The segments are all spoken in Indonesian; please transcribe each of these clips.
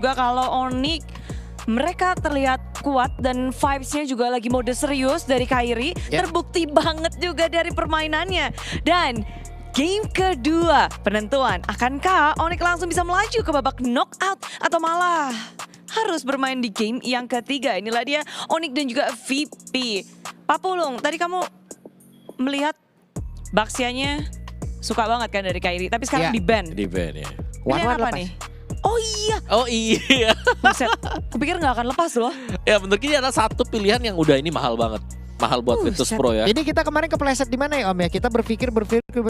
juga kalau Onyx mereka terlihat kuat dan vibes-nya juga lagi mode serius dari Kairi. Terbukti banget juga dari permainannya. Dan game kedua penentuan, akankah Onyx langsung bisa melaju ke babak knockout atau malah harus bermain di game yang ketiga? Inilah dia Onyx dan juga VP. Pak Pulung, tadi kamu melihat Baxianya suka banget kan dari Kairi, tapi sekarang di-ban. Di-ban ya. Pilihan apa nih? Oh iya. Oh iya. Buset, kupikir nggak akan lepas loh. Ya bener, ini ada satu pilihan yang udah ini mahal banget. Mahal buat Virtus Pro ya. Jadi kita kemarin kepleset di mana ya Om ya? Kita berpikir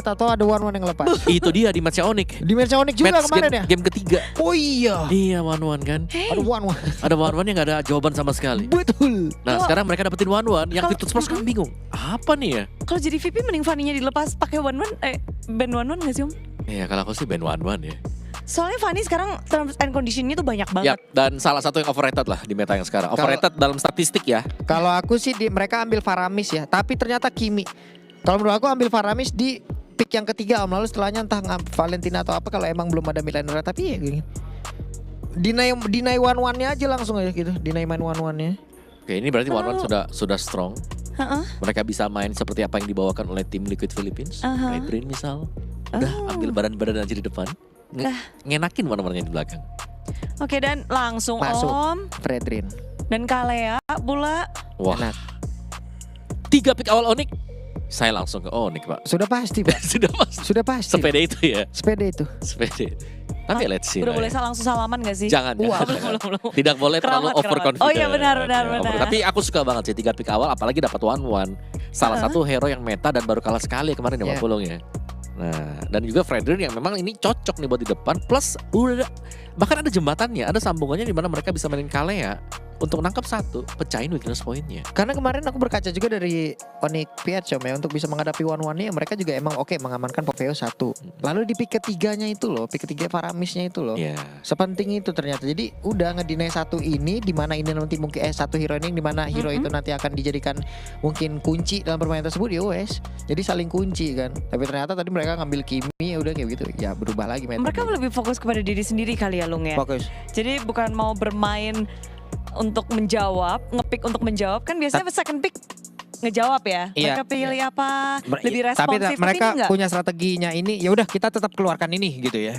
atau ada one yang lepas. Itu dia di match Onyx. Di match Onyx juga Match kemarin ya? Game ketiga. Oh iya. Iya one kan. Ada one. Ada one yang gak ada jawaban sama sekali. Betul. Nah sekarang mereka dapetin one yang Kalau- Virtus Pro sekarang bingung. Apa nih ya? Kalau jadi VP mending Fanny-nya dilepas pakai ban one nggak sih Om? Ya kalau aku sih band one ya. Soalnya Fanny sekarang terms and condition-nya tuh banyak Ya, banget. dan salah satu yang overrated lah di meta yang sekarang. Overrated dalam statistik ya. Kalau aku sih mereka ambil Faramis ya, tapi ternyata Kimi. Kalau menurut aku ambil Faramis di pick yang ketiga Om, lalu setelahnya entah Valentina atau apa kalau emang belum ada Milanera, tapi ya gini. Dinai one-nya aja langsung aja gitu, dinai main one-nya. Oke, ini berarti one sudah strong. Heeh. Mereka bisa main seperti apa yang dibawakan oleh tim Liquid Philippines. Redrin misal. Udah ambil badan-badan aja di depan. Ngenakin warna-warnanya di belakang. Oke, dan langsung Masuk. Om Fredrin. dan Kalea pula. Wah. Enak. 3 pick awal Onyx. Saya langsung ke Onyx, Pak. Sudah pasti, Pak. Sudah pasti. Sudah pasti. Sepeda itu ya. Sepeda itu. Sepeda. Tapi let's see. Udah lah boleh ya. langsung salaman gak sih? Jangan. Wah, jangan. belum. Tidak boleh terlalu Keramat. overconfident. Oh iya, benar. Tapi aku suka banget sih 3 pick awal, apalagi dapat one. Salah satu hero yang meta dan baru kalah sekali kemarin ya Pak Pulung ya. Nah, dan juga Fredrin yang memang ini cocok nih buat di depan. Plus udah bahkan ada jembatannya, ada sambungannya di mana mereka bisa mainin Kalea untuk nangkap satu, pecahin weakness point-nya. Karena kemarin aku berkaca juga dari Onyx PH Om ya, untuk bisa menghadapi one-one-nya mereka juga emang oke mengamankan Popeo 1. Lalu di pick ketiganya itu loh, pick ketiga Faramisnya itu loh. Iya. Sepenting itu ternyata. Jadi udah ngedinai satu ini di mana ini nanti mungkin satu hero ini di mana hero itu nanti akan dijadikan mungkin kunci dalam permainan tersebut ya wes. Jadi saling kunci kan. Tapi ternyata tadi mereka ngambil Kimi ya udah kayak gitu. Ya berubah lagi mainnya. Mereka lebih fokus kepada diri sendiri kali ya Lung ya. fokus. Jadi bukan mau bermain untuk menjawab, ngepick untuk menjawab kan biasanya second pick ngejawab ya. Iya. Mereka pilih apa? Lebih Tapi responsif. mereka ini enggak. punya strateginya ini. Ya udah kita tetap keluarkan ini gitu ya.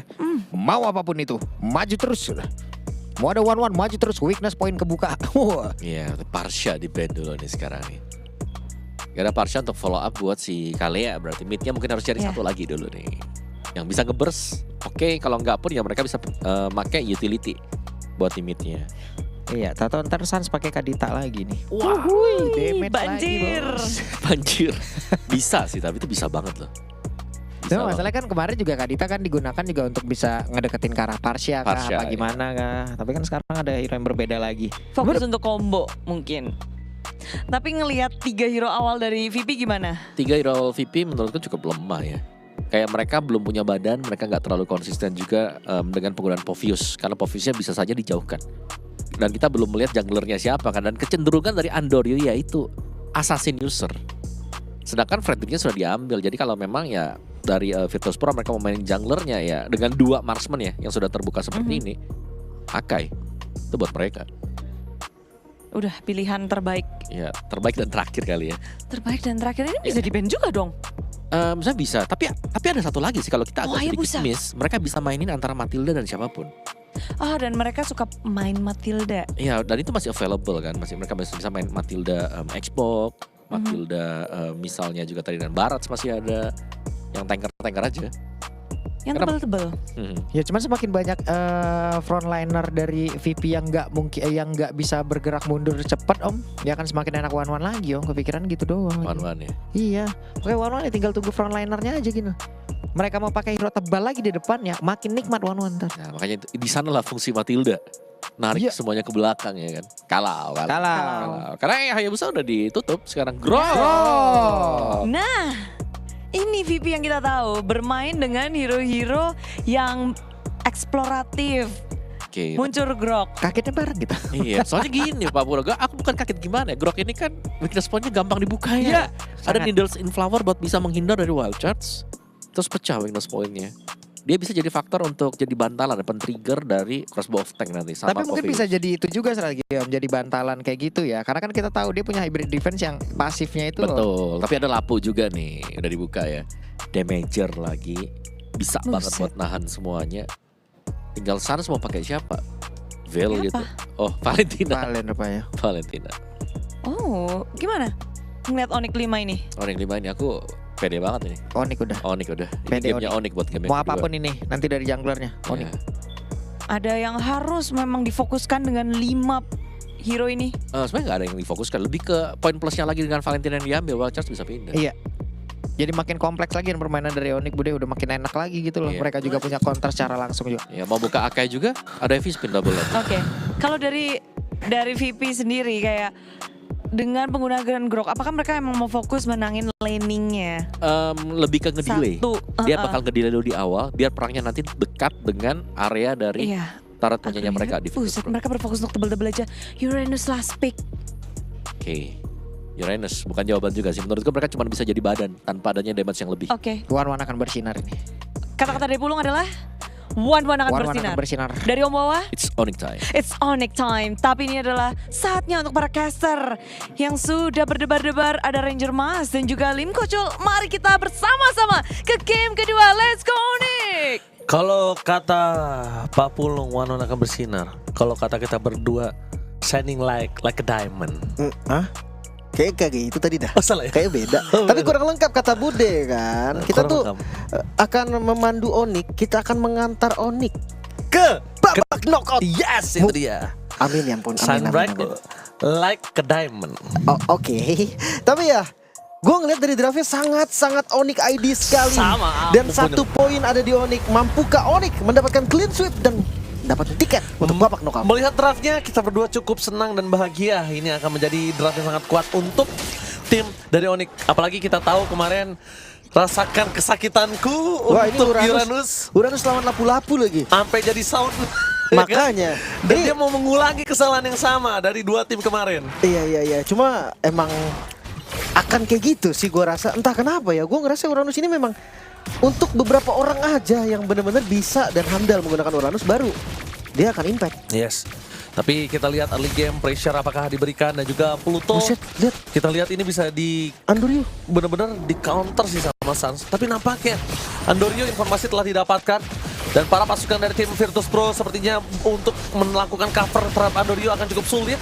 Mau apapun itu, maju terus sudah. Mau ada one maju terus, weakness point kebuka. Wah. Iya, Parsha di band dulu nih sekarang nih. Gak ada Parsha untuk follow up buat si Kalea, berarti midnya mungkin harus cari Iya. satu lagi dulu nih. Yang bisa nge-burst, oke, kalau nggak pun ya mereka bisa pakai utility buat di midnya. Iya, tato ntar Sans pakai Kadita lagi nih. Wah, Damage banjir. lagi, bos. banjir. Bisa sih, tapi itu bisa banget loh. Bisa Cuma banget. masalahnya kan kemarin juga Kadita kan digunakan juga untuk bisa ngedeketin ke arah Parsha kah, Parsha, apa iya. gimana kah. Tapi kan sekarang ada hero yang berbeda lagi. Fokus untuk combo mungkin. Tapi ngelihat 3 hero awal dari VP gimana? 3 hero VP menurutku cukup lemah ya. Kayak mereka belum punya badan, mereka nggak terlalu konsisten juga dengan penggunaan Povius. Karena Poviusnya bisa saja dijauhkan. Dan kita belum melihat junglernya siapa kan. Dan kecenderungan dari Andoryu yaitu assassin user. Sedangkan Fredrinnya sudah diambil. Jadi kalau memang ya dari Virtus Pro mereka mau mainin junglernya ya dengan 2 marksman ya yang sudah terbuka seperti ini. Akai, itu buat mereka. Udah pilihan terbaik. Ya terbaik dan terakhir kali ya. Terbaik dan terakhir ini bisa di-ban juga dong. Misalnya bisa, tapi ada satu lagi sih kalau kita agak sedikit Hayabusa. miss, mereka bisa mainin antara Matilda dan siapapun. Dan mereka suka main Matilda. Iya, dan itu masih available kan, mereka masih bisa main Matilda Xbox, Matilda misalnya juga tadi dan Barat masih ada, yang tanker aja. Yang Kenapa? tebel-tebel. Ya cuman semakin banyak frontliner dari VP yang nggak mungkin yang nggak bisa bergerak mundur cepat Om, ya kan semakin enak one lagi Om. Kepikiran gitu doang. One-one ya. Iya, oke one ya tinggal tunggu frontlinernya aja gitu. Mereka mau pakai hero tebal lagi di depannya, makin nikmat one ntar. Nah, makanya di sana lah fungsi Matilda. Narik Iya. semuanya ke belakang ya kan. Kalau. Kalah. Karena Hayabusa udah ditutup sekarang. Grow. Nah, ini VP yang kita tahu bermain dengan hero-hero yang eksploratif. Oke. Muncul Grok. Kagetnya bareng gitu. Iya, soalnya gini Pak Pura, aku bukan kaget gimana ya. Grok ini kan weakness point-nya gampang dibuka Iya, ya. Ada sangat. Needles in Flower buat bisa menghindar dari wild charge. Terus pecah weakness point-nya. dia bisa jadi faktor untuk jadi bantalan, pen-trigger dari crossbow of tank nanti sama Tapi mungkin Popeyes. bisa jadi itu juga lagi Om, jadi bantalan kayak gitu ya. Karena kan kita tahu dia punya hybrid defense yang pasifnya itu loh. Betul, tapi ada lapu juga nih, udah dibuka ya. Damager lagi, bisa banget Buset. buat nahan semuanya. Tinggal Sans mau pakai siapa? Veil Siapa? gitu. Oh, Valentina. Valen rupanya. Valentina. Oh, gimana? Ngeliat Onyx 5 ini. Onyx 5 ini aku pede banget nih. Onik udah. Onyx udah. Ini Pede gamenya Onyx buat game Mau yang kedua. apapun ini nanti dari junglernya. Onik. Ya. Ada yang harus memang difokuskan dengan 5 hero ini. Sebenarnya nggak ada yang difokuskan. Lebih ke poin plusnya lagi dengan Valentina yang diambil. Wild Charge bisa pindah. Iya. Jadi makin kompleks lagi permainan dari Onyx Bude udah makin enak lagi gitu loh. Iya. Mereka juga punya counter secara langsung juga. Ya mau buka Akai juga ada heavy spin double lagi. Oke. Kalau dari VP sendiri kayak dengan penggunaan Grok, apakah mereka emang mau fokus menangin laningnya? Lebih ke ngedelay. Satu. Dia bakal ngedelay dulu di awal biar perangnya nanti dekat dengan area dari Iya. turret punyanya mereka di Buset, mereka berfokus untuk double aja. Uranus last pick. Oke. Uranus bukan jawaban juga sih. Menurutku mereka cuma bisa jadi badan tanpa adanya damage yang lebih. Oke. One akan bersinar ini. Kata-kata dari Pulung adalah One akan One bersinar. akan bersinar. Dari Om Wawa, It's Onyx time. it's Onyx time. Tapi ini adalah saatnya untuk para caster yang sudah berdebar-debar. Ada Ranger Mas dan juga Lim Kocul. Mari kita bersama-sama ke game kedua. Let's go Onyx! Kalau kata Pak Pulung, One akan bersinar. Kalau kata kita berdua, shining like a diamond. Hah? Kayak gitu tadi dah. Oh, salah ya? Kayak beda. Oh, Tapi beda. kurang lengkap kata Bude kan. Kita Kurang tuh lengkap. akan memandu Onyx, kita akan mengantar Onyx Ke babak knockout. yes, itu dia. Amin ya ampun. Amin, Shine amin, bright amin. like a diamond. Oh, oke. Tapi ya, gue ngeliat dari draftnya sangat Onyx ID sekali. Sama, Dan ampun. 1 poin ada di Onyx. Mampukah Onyx mendapatkan clean sweep dan dapat tiket untuk babak knockout? Melihat draftnya, kita berdua cukup senang dan bahagia. Ini akan menjadi draft yang sangat kuat untuk tim dari Onyx. Apalagi kita tahu kemarin rasakan kesakitanku Wah, ini untuk Uranus. Uranus. Uranus lawan lapu-lapu lagi. Sampai jadi sound. Makanya. Dan Ini- dia mau mengulangi kesalahan yang sama dari 2 tim kemarin. Iya. Cuma emang akan kayak gitu sih gue rasa. Entah kenapa ya. Gue ngerasa Uranus ini memang untuk beberapa orang aja yang benar-benar bisa dan handal menggunakan Uranus baru dia akan impact. Yes. Tapi kita lihat early game pressure apakah diberikan dan juga Pluto. Buset, lihat Kita lihat ini bisa di Anduryu. benar-benar di counter sih sama Sans. Tapi nampaknya Andorio informasi telah didapatkan dan para pasukan dari tim Virtus Pro sepertinya untuk melakukan cover terhadap Andorio akan cukup sulit.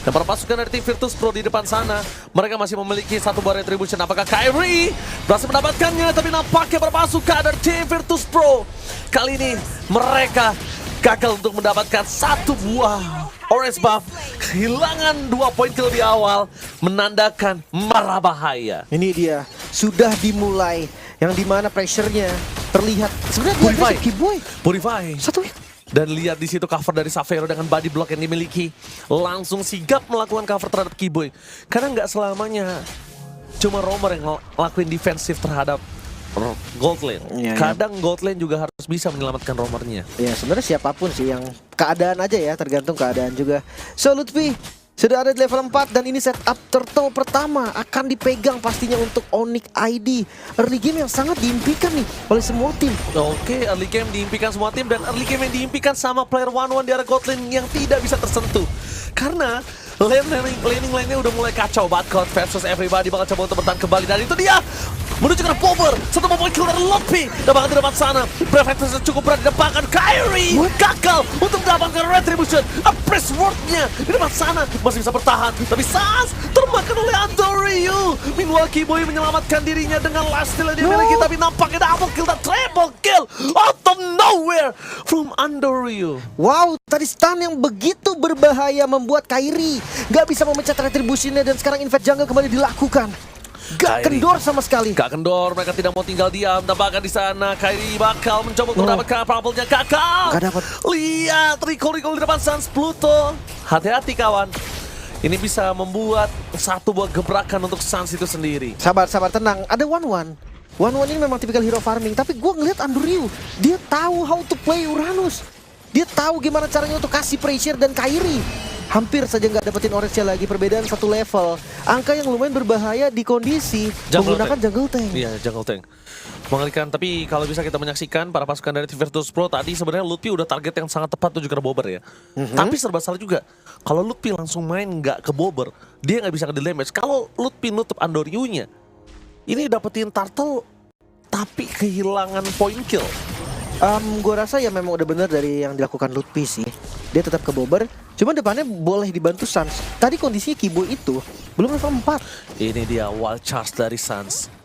Dan para pasukan dari tim Virtus Pro di depan sana mereka masih memiliki satu buah retribution. Apakah Kyrie berhasil mendapatkannya? Tapi nampaknya para pasukan dari tim Virtus Pro kali ini mereka gagal untuk mendapatkan satu buah orange buff. Kehilangan 2 poin kill di awal menandakan marah bahaya. Ini dia sudah dimulai yang dimana pressure-nya terlihat. Sebenarnya dia Purify. agresif, Kiboy. Purify. Satu hit. Dan lihat di situ cover dari Savero dengan body block yang dimiliki. Langsung sigap melakukan cover terhadap Kiboy. Karena nggak selamanya cuma Romer yang ngelakuin defensif terhadap gold lane. Iya, iya. Kadang gold lane juga harus bisa menyelamatkan romernya. Ya sebenarnya siapapun sih yang keadaan aja ya, tergantung keadaan juga. So Lutfi sudah ada di level 4 dan ini setup turtle pertama akan dipegang pastinya untuk Onyx ID. Early game yang sangat diimpikan nih oleh semua tim. Oke, early game diimpikan semua tim dan early game yang diimpikan sama player 1-1 di area gold lane yang tidak bisa tersentuh. Karena laning-nya udah mulai kacau. Badcode versus everybody bakal coba untuk bertahan kembali. Dan itu dia menuju ke Power. Satu poin kill dari Lopi. Dan bahkan di depan sana Prefectus cukup berat di depan. Kyrie gagal untuk mendapatkan retribution. Press wardnya di depan sana masih bisa bertahan. Tapi Sans termakan oleh Andoryu. Meanwhile Kiboy menyelamatkan dirinya dengan last steal yang dia miliki. Tapi nampaknya double kill dan triple kill out of nowhere from Andoryu. Wow, tadi stun yang begitu berbahaya membuat Kyrie gak bisa memecat retribusinya dan sekarang invade jungle kembali dilakukan. Gak Kyrie kendor sama sekali. Gak kendor, mereka tidak mau tinggal diam. Tampaknya di sana Kyrie bakal mencoba untuk mendapatkan purple-nya. Gagal. Gak dapat. Lihat, recall di depan Sans Pluto. Hati-hati kawan. Ini bisa membuat satu buah gebrakan untuk Sans itu sendiri. Sabar, tenang. Ada One ini memang tipikal hero farming, tapi gue ngeliat Anduryu, dia tahu how to play Uranus. Dia tahu gimana caranya untuk kasih pressure dan Kyrie hampir saja nggak dapetin orange-nya lagi, perbedaan 1 level. Angka yang lumayan berbahaya di kondisi Jungle menggunakan tank. jungle tank. Iya, jungle tank. Mengerikan, tapi kalau bisa kita menyaksikan para pasukan dari Team Virtus Pro tadi sebenarnya Lutfi udah target yang sangat tepat tujuh ke Bobber ya. Tapi serba salah juga. Kalau Lutfi langsung main nggak ke Bobber, dia nggak bisa ke damage. Kalau Lutfi nutup Andoryu-nya, ini dapetin Turtle tapi kehilangan point kill. Gue rasa ya memang udah bener dari yang dilakukan Lutfi sih. Dia tetap ke Bobber, cuma depannya boleh dibantu Suns. Tadi kondisinya Kibo itu belum level 4. Ini dia wild charge dari Suns.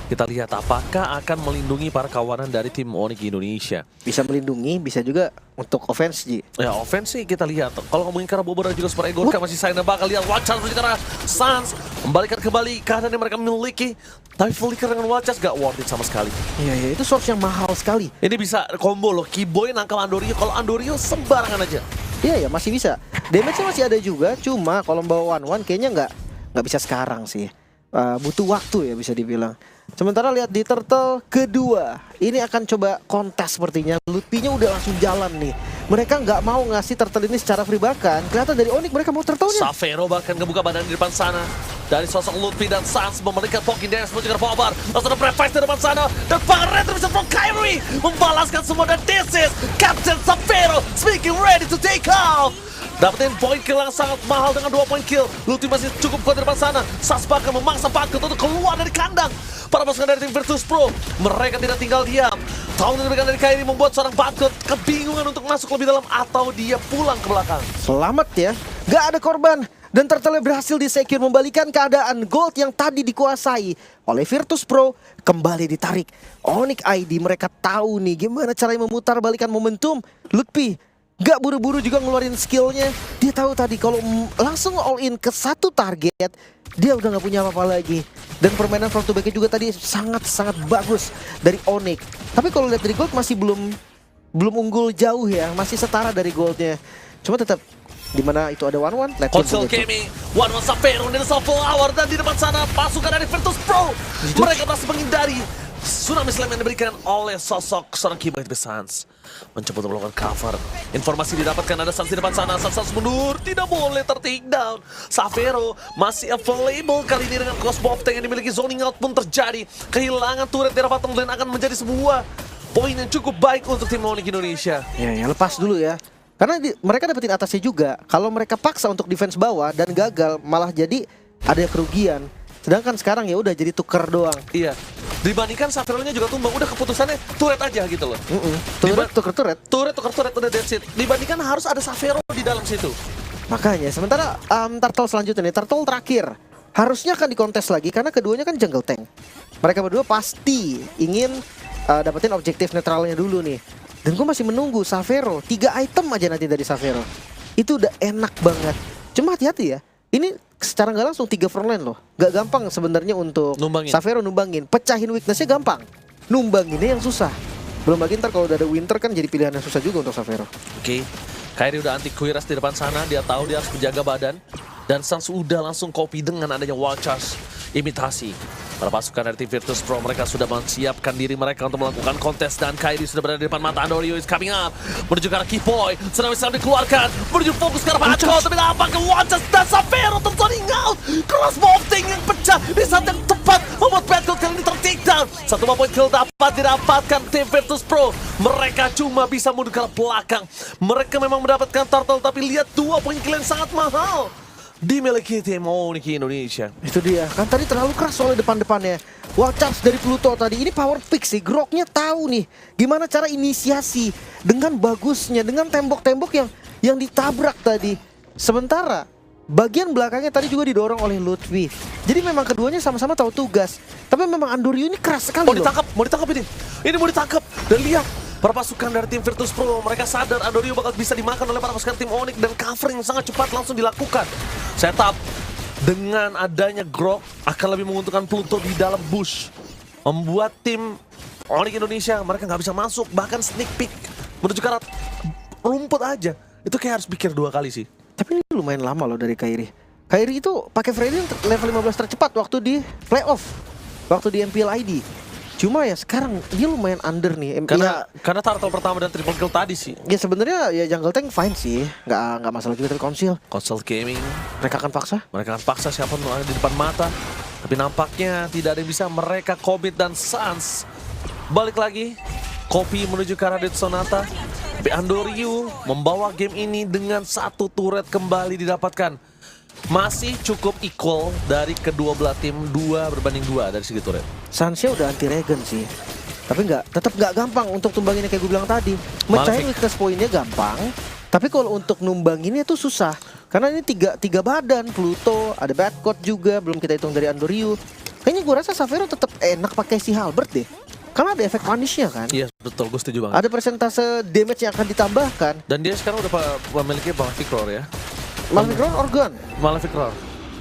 Kita lihat apakah akan melindungi para kawanan dari tim Onyx Indonesia. Bisa melindungi, bisa juga untuk offense, Ji. Ya offense sih kita lihat. Kalau ngomongin karena Bobber dan juga Super Ego kan masih sayang, bakal lihat wild charge karena Suns membalikan kembali keadaan yang mereka miliki. Tapi flicker dengan wild charge gak worth it sama sekali. Iya, itu source yang mahal sekali. Ini bisa combo loh, Kiboy nangkal Andoryu. Kalau Andoryu sembarangan aja. Iya ya, masih bisa. Damage-nya masih ada juga, cuma kalau bawa 1-1 kayaknya nggak bisa sekarang sih. Butuh waktu ya bisa dibilang. Sementara lihat di Turtle kedua, ini akan coba kontes sepertinya. Lutfi-nya udah langsung jalan nih. Mereka nggak mau ngasih Turtle ini secara free, bahkan kelihatan dari Onyx mereka mau Turtle-nya. Xavero bahkan ngebuka badan di depan sana. Dari sosok Lutfi dan Suns memberikan Poking Dance menuju ke Power. Langsung ada Breakfast di depan sana. Dan Power Retribution from Kyrie membalaskan semua, dan this is Captain Xavero speaking ready to take off. Dapetin point kill yang sangat mahal dengan 2 point kill. Lutfi masih cukup kuat di depan sana. Suns bahkan memaksa Patkut untuk keluar dari kandang. Para pasukan dari tim Virtus Pro, mereka tidak tinggal diam. Tahun yang diberikan dari Kyrie membuat seorang Patkut kebingungan untuk masuk lebih dalam atau dia pulang ke belakang. Selamat ya, nggak ada korban. Dan Turtle berhasil disecure, membalikan keadaan. Gold yang tadi dikuasai oleh Virtus Pro kembali ditarik. Onyx ID mereka tahu nih gimana caranya memutar balikan momentum. Lutfi gak buru-buru juga ngeluarin skillnya. Dia tahu tadi kalau langsung all in ke satu target, dia udah gak punya apa-apa lagi. Dan permainan front to back juga tadi sangat-sangat bagus dari Onyx. Tapi kalau lihat dari Gold masih belum unggul jauh ya, masih setara dari Goldnya. Cuma tetap dimana itu ada 1-1. Console Gaming, 1-1 Xavero dari Soulful Hour, dan di depan sana pasukan dari Virtus Pro. Mereka masih menghindari tsunami slam yang diberikan oleh sosok seorang Kiboy Suns. Mencoba untuk melakukan cover. Informasi didapatkan ada Suns di depan sana. Suns mundur, tidak boleh ter-take down. Xavero masih available kali ini dengan crossbow of tank yang dimiliki. Zoning out pun terjadi. Kehilangan turret dari bottom lane akan menjadi sebuah poin yang cukup baik untuk tim Onyx Indonesia. Ya lepas dulu ya. Karena mereka dapetin atasnya juga. Kalau mereka paksa untuk defense bawah dan gagal, malah jadi ada kerugian. Sedangkan sekarang ya udah jadi tuker doang. Iya. Dibandingkan Xavero-nya juga tumbang, udah keputusannya turret aja gitu loh. Turret tuker turret. Tuker turret udah that's it. Dibandingkan harus ada Xavero di dalam situ. Makanya sementara Turtle selanjutnya nih, Turtle terakhir harusnya akan dikontes lagi karena keduanya kan jungle tank. Mereka berdua pasti ingin dapetin objektif netralnya dulu nih. Dan gue masih menunggu Xavero, 3 item aja nanti dari Xavero. Itu udah enak banget. Cuma hati-hati ya, ini secara nggak langsung 3 frontline loh. Gak gampang sebenarnya untuk Numbangin. Xavero numbangin. Pecahin weaknessnya gampang, numbanginnya yang susah. Belum lagi ntar kalau udah ada Winter kan jadi pilihan yang susah juga untuk Xavero. Oke. Kyrie udah anti Quiras di depan sana, dia tahu dia harus menjaga badan. Dan Suns udah langsung copy dengan adanya wild charge imitasi. Para pasukan dari tim Virtus Pro, mereka sudah menyiapkan diri mereka untuk melakukan kontes. Dan Kyrie sudah berada di depan mata. Andoryu is coming up, menuju ke arah Kiboy. Sedang bisa dikeluarkan, menuju fokus ke arah Patkut. Tapi nampaknya Watchers dan Xavero terturning out. Crossbow of tank yang pecah di saat yang tepat membuat Patkut kali ini ter-take down. 1 point kill dapat didapatkan tim Virtus Pro. Mereka cuma bisa mundur ke arah belakang. Mereka memang mendapatkan Turtle, tapi lihat 2 point kill yang sangat mahal dimiliki tim Onyx Indonesia. Itu dia, kan tadi terlalu keras soalnya depan-depannya. Wild charge dari Pluto tadi, ini power pick sih. Groknya tahu nih gimana cara inisiasi dengan bagusnya, dengan tembok-tembok yang ditabrak tadi. Sementara bagian belakangnya tadi juga didorong oleh Lutfi. Jadi memang keduanya sama-sama tahu tugas. Tapi memang Andoryu ini keras sekali Mau ditangkap ini. Ini mau ditangkap. Dan lihat, para pasukan dari tim Virtus Pro, mereka sadar Andoryu bakal bisa dimakan oleh para pasukan tim Onyx, dan covering sangat cepat langsung dilakukan. Setup dengan adanya Grok akan lebih menguntungkan Pluto di dalam bush. Membuat tim Onyx Indonesia mereka nggak bisa masuk, bahkan sneak peek menuju ke arah rumput aja. Itu kayak harus pikir 2 kali sih. Tapi ini lumayan lama loh dari Kyrie. Kyrie itu pakai Freddy level 15 tercepat waktu di playoff, waktu di MPL ID. Cuma ya sekarang dia lumayan under nih. Karena Turtle pertama dan triple kill tadi sih. Ya sebenarnya ya jungle tank fine sih, nggak masalah juga. Tapi Console Gaming, mereka akan paksa. mereka akan paksa siapa yang ada di depan mata. Tapi nampaknya tidak ada yang bisa mereka commit, dan Suns balik lagi. Kopi menuju ke arah Dead Sonata. Tapi Andoryu membawa game ini dengan 1 turret kembali didapatkan. Masih cukup equal dari kedua belah tim, 2-2 dari segi turret. Sansia udah anti regen sih. Tapi tetap nggak gampang untuk tumbanginnya kayak gue bilang tadi. Mecahin weakness poinnya gampang. Tapi kalau untuk numbanginnya tuh susah. Karena ini tiga badan, Pluto, ada Badcode juga, belum kita hitung dari Andoryu. Kayaknya gue rasa Xavero tetap enak pakai si Halberd deh. Karena ada efek punishnya kan. Iya betul, gue setuju banget. Ada persentase damage yang akan ditambahkan. Dan dia sekarang udah memiliki Malefic Roar ya. Malefic Roar Organ. Malefic Roar.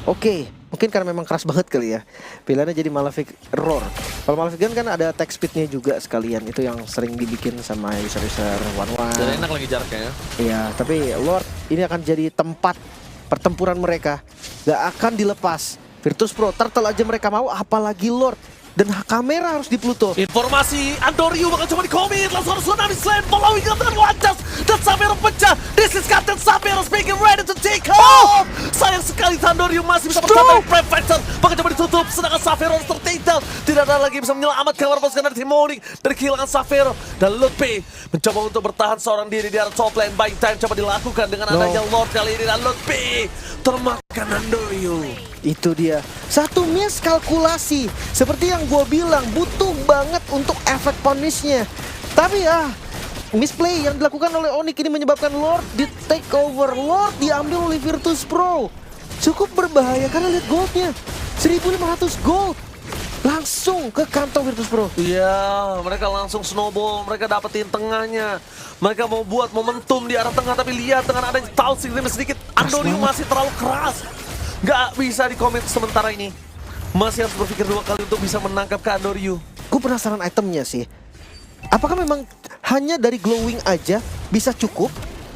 Oke, mungkin karena memang keras banget kali ya. Pilihannya jadi Malefic Roar. Kalau Malefic Gun kan ada attack speednya juga sekalian. Itu yang sering dibikin sama user-user one-one. Dan enak lagi jaraknya ya. Iya, tapi Lord ini akan jadi tempat pertempuran mereka. Gak akan dilepas. Virtus Pro, Turtle aja mereka mau, apalagi Lord. Dan kamera harus di Pluto. Informasi Andoryu bakal coba di-commit. Langsung harus Tsunami Slam following up dengan Wanjas. Dan Xavero pecah. This is Captain Xavero speaking ready to take off. Sayang sekali Andoryu masih bisa bersama Prefector. Bakal coba ditutup. Sedangkan Xavero ter-take down. Tidak ada lagi bisa menyelamatkan para pasukan dari tim Onyx dari kehilangan Xavero. Dan Lutfi mencoba untuk bertahan seorang diri di arah top lane. Buying time coba dilakukan dengan adanya Lord kali ini. Dan Lutfi termakan Andoryu. Itu dia, satu miskalkulasi. Seperti yang gue bilang, butuh banget untuk efek punishnya. Tapi misplay yang dilakukan oleh Onyx ini menyebabkan Lord di take over. Lord diambil oleh Virtus Pro. Cukup berbahaya karena lihat goldnya, 1500 gold. Langsung ke kantong Virtus Pro. Iya, mereka langsung snowball, mereka dapetin tengahnya. Mereka mau buat momentum di arah tengah, tapi lihat dengan adanya Tausing sedikit, Andoryu masih terlalu keras. Gak bisa dikomit sementara ini. Masih harus berpikir 2 kali untuk bisa menangkap ke Andoryu. Gue penasaran itemnya sih. Apakah memang hanya dari glowing aja bisa cukup?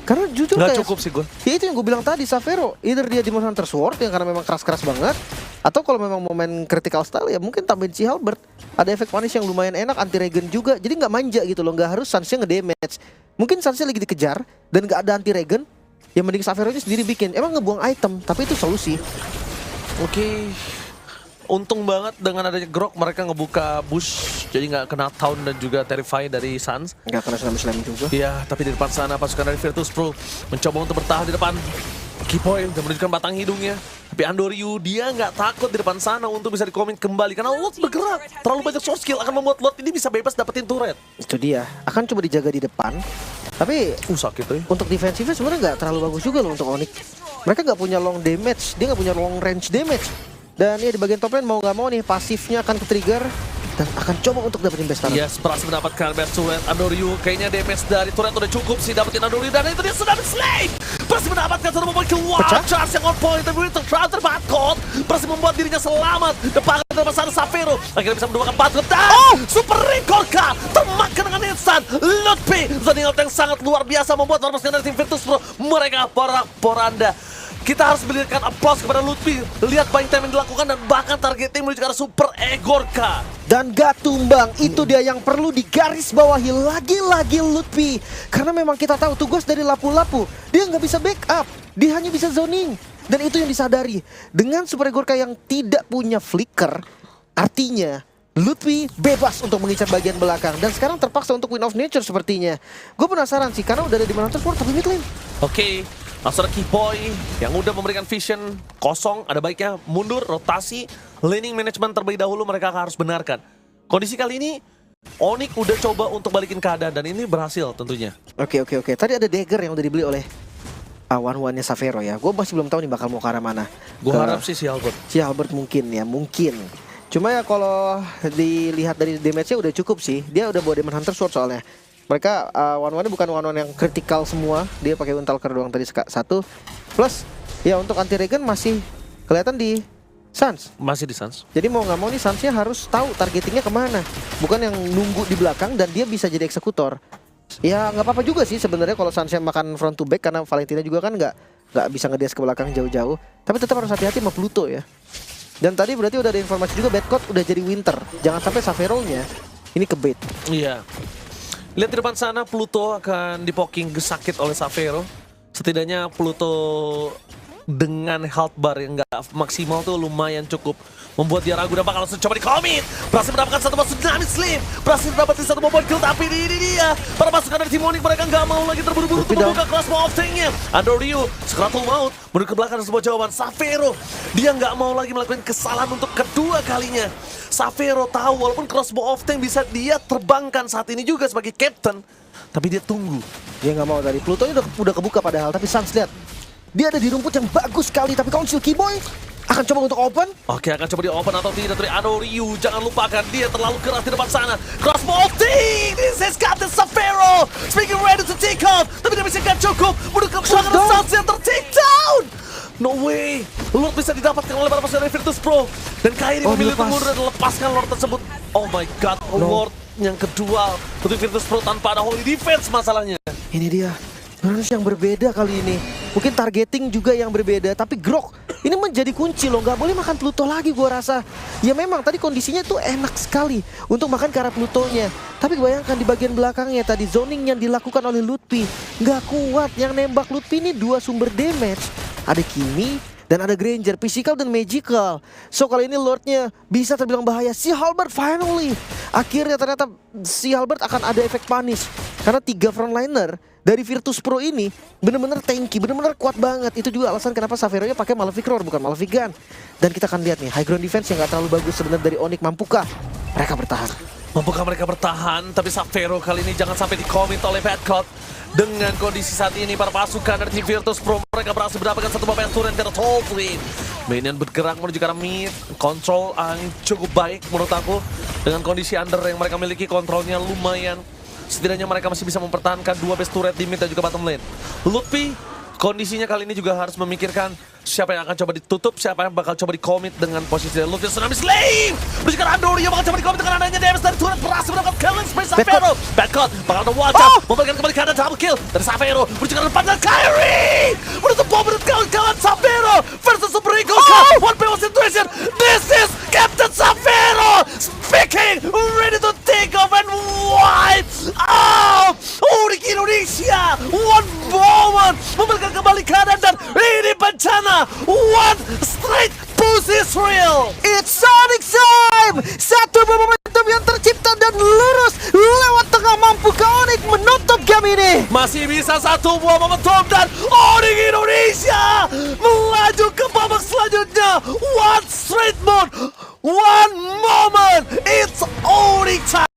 Karena jujur Gak kayak cukup sih gue. ya itu yang gue bilang tadi, Xavero either dia Demon Hunter Sword yang karena memang keras-keras banget, atau kalau memang mau main critical style ya mungkin tambahin si Halberd. Ada efek punish yang lumayan enak, anti regen juga. Jadi nggak manja gitu loh, nggak harus Sansia ngedamage. Mungkin Sansia lagi dikejar dan nggak ada anti regen, ya mending Xavero ini sendiri bikin. Emang ngebuang item, tapi itu solusi. Oke. Untung banget dengan adanya Grok mereka ngebuka bush. Jadi nggak kena Town dan juga Terrify dari Suns. Nggak kena Tsunami Slam juga. Iya, tapi di depan sana pasukan dari Virtus Pro mencoba untuk bertahan di depan Keypoint dan menunjukkan batang hidungnya. Tapi Andoryu dia nggak takut di depan sana untuk bisa dikomit kembali karena Lot bergerak. Terlalu banyak source skill akan membuat Lot ini bisa bebas dapetin turret. Itu dia, akan coba dijaga di depan. Tapi Sakit tuh. untuk defensifnya sebenarnya nggak terlalu bagus juga loh untuk Onyx. Mereka nggak punya long damage, dia nggak punya long range damage. Dan ya di bagian top lane mau nggak mau nih pasifnya akan ke-trigger dan akan coba untuk dapetin best talent. Yes, berhasil mendapatkan best turret Andoryu. Kayaknya damage dari turret udah cukup sih dapetin Andoryu. Dan itu dia Tsunami Slam. Berhasil mendapatkan satu momen keluar. Charge yang on point. Tapi Winter Crown terbakot. Berhasil membuat dirinya selamat. Depan dari masalah Xavero. Akhirnya bisa menduakan Badcode. Dan Super Rekorka termakan dengan instan. Lutfi. Zoning out yang sangat luar biasa membuat para pasukan dari tim Virtus Pro mereka porak-poranda. Kita harus berikan applause kepada Lutfi. Lihat buying time yang dilakukan dan bahkan targeting menuju ke arah Super Egorka. Dan gak tumbang, itu dia yang perlu digaris bawahi lagi-lagi Lutfi. Karena memang kita tahu tugas dari Lapu-Lapu, dia nggak bisa backup, dia hanya bisa zoning. Dan itu yang disadari. Dengan Super Egorka yang tidak punya flicker, artinya Lutfi bebas untuk mengincar bagian belakang. Dan sekarang terpaksa untuk Win of Nature sepertinya. Gue penasaran sih, karena udah ada Demon Hunter Sword tapi mid lane. Oke, langsung ada Keyboy yang udah memberikan vision kosong. Ada baiknya mundur, rotasi, laning management terlebih dahulu mereka harus benarkan. Kondisi kali ini, Onyx udah coba untuk balikin keadaan dan ini berhasil tentunya. Oke. Tadi ada dagger yang udah dibeli oleh one-one-nya Xavero ya. Gue masih belum tahu nih bakal mau ke arah mana. Gue harap sih si Albert. Si Albert mungkin. Cuma ya kalau dilihat dari damage-nya udah cukup sih. Dia udah bawa Demon Hunter Sword soalnya. Mereka one-one-nya bukan one-one yang kritikal semua. Dia pakai Untalker doang tadi satu. Plus ya untuk anti regen masih kelihatan di Suns. Masih di Suns. Jadi mau nggak mau nih Sunsnya harus tahu targetingnya kemana. Bukan yang nunggu di belakang dan dia bisa jadi eksekutor. Ya nggak apa-apa juga sih sebenarnya kalau Sunsnya makan front to back. Karena Valentina juga kan nggak bisa ngedes ke belakang jauh-jauh. Tapi tetap harus hati-hati sama Pluto ya. Dan tadi berarti udah ada informasi juga Badcode udah jadi Winter. Jangan sampai Xavero-nya ini ke bait. Iya. Lihat di depan sana Pluto akan dipoking sakit oleh Xavero. Setidaknya Pluto dengan health bar yang nggak maksimal tuh lumayan cukup membuat dia ragu dan bakal langsung coba di-commit. Berhasil mendapatkan satu poin Tsunami Slim, berhasil mendapatkan satu poin kill, tapi ini dia para pasukan dari tim Onyx mereka nggak mau lagi terburu-buru untuk membuka crossbow of tank-nya. Andoryu Skratul Maut menuju ke belakang sebuah jawaban. Savero dia nggak mau lagi melakukan kesalahan untuk kedua kalinya. Savero tahu walaupun crossbow of tank bisa dia terbangkan saat ini juga sebagai captain, tapi dia tunggu. Dia nggak mau dari Pluto udah kebuka padahal, tapi Sans lihat. Dia ada di rumput yang bagus sekali, tapi Council Keyboy akan coba untuk open. Oke, akan coba di open atau tidak dari Andoryu. Jangan lupakan dia terlalu keras di depan sana. Crossbow of tank. This is Captain Savero. Speaking ready to take off. Tapi dia bisa nggak cukup. Menuju ke belakang Sans yang ter-take down. No way. Lord bisa didapatkan oleh para pasukan dari Virtus Pro. Dan Kairi memilih untuk mundur dan lepaskan Lord tersebut. Oh my god, Lord yang kedua untuk Virtus Pro tanpa ada holy defense masalahnya. Ini dia. Harus yang berbeda kali ini. Mungkin targeting juga yang berbeda. Tapi Grok ini menjadi kunci loh. Gak boleh makan Pluto lagi gua rasa. Ya memang tadi kondisinya tuh enak sekali untuk makan ke arah Plutonya. Tapi bayangkan di bagian belakangnya tadi zoning yang dilakukan oleh Lutfi gak kuat. Yang nembak Lutfi ini 2 sumber damage. Ada Kimi dan ada Granger, physical dan magical. So kali ini Lordnya bisa terbilang bahaya. Si Halberd finally. Akhirnya ternyata si Halberd akan ada efek punish. Karena 3 frontliner dari Virtus Pro ini benar-benar tanky, benar-benar kuat banget. Itu juga alasan kenapa Savero-nya pakai Malefic Roar bukan Malefic Gun. Dan kita akan lihat nih high ground defense yang gak terlalu bagus sebenarnya dari Onyx. Mampukah mereka bertahan? Mampukah mereka bertahan? Tapi Savero kali ini jangan sampai di-commit oleh Badcott. Dengan kondisi saat ini para pasukan dari tim Virtus Pro mereka berhasil mendapatkan satu babak turret dari Tolkien. Minion bergerak menuju ke arah mid, kontrol yang cukup baik menurut aku. Dengan kondisi under yang mereka miliki, kontrolnya lumayan. Setidaknya mereka masih bisa mempertahankan 2 base turret di mid dan juga bottom lane. Lutfi kondisinya kali ini juga harus memikirkan siapa yang akan coba ditutup, siapa yang bakal coba di-commit dengan posisi dari Lutfi. Tsunami Slave! Menunjukkan Andoryu bakal coba di-commit dengan adanya damage dari turret, berhasil mendapatkan killing space Savero. Badcott bakal ada wajah, memberikan kembali kanan double kill dari Savero. Menunjukkan depan dan Kairi! Menutup bom menurut kawan-kawan Savero versus Subrigo. One PO situation, this is Captain Savero! Speaking, ready to take off and wipe out Onyx Indonesia. One moment memberikan kembali kanan dan ini bencana. One straight push is real. It's Sonic time! Satu buah momentum yang tercipta dan lurus lewat tengah. Mampukah Onyx menutup game ini? Masih bisa satu buah momentum dan Onyx Indonesia melaju ke babak selanjutnya. One straight mode, one moment. It's Onyx time.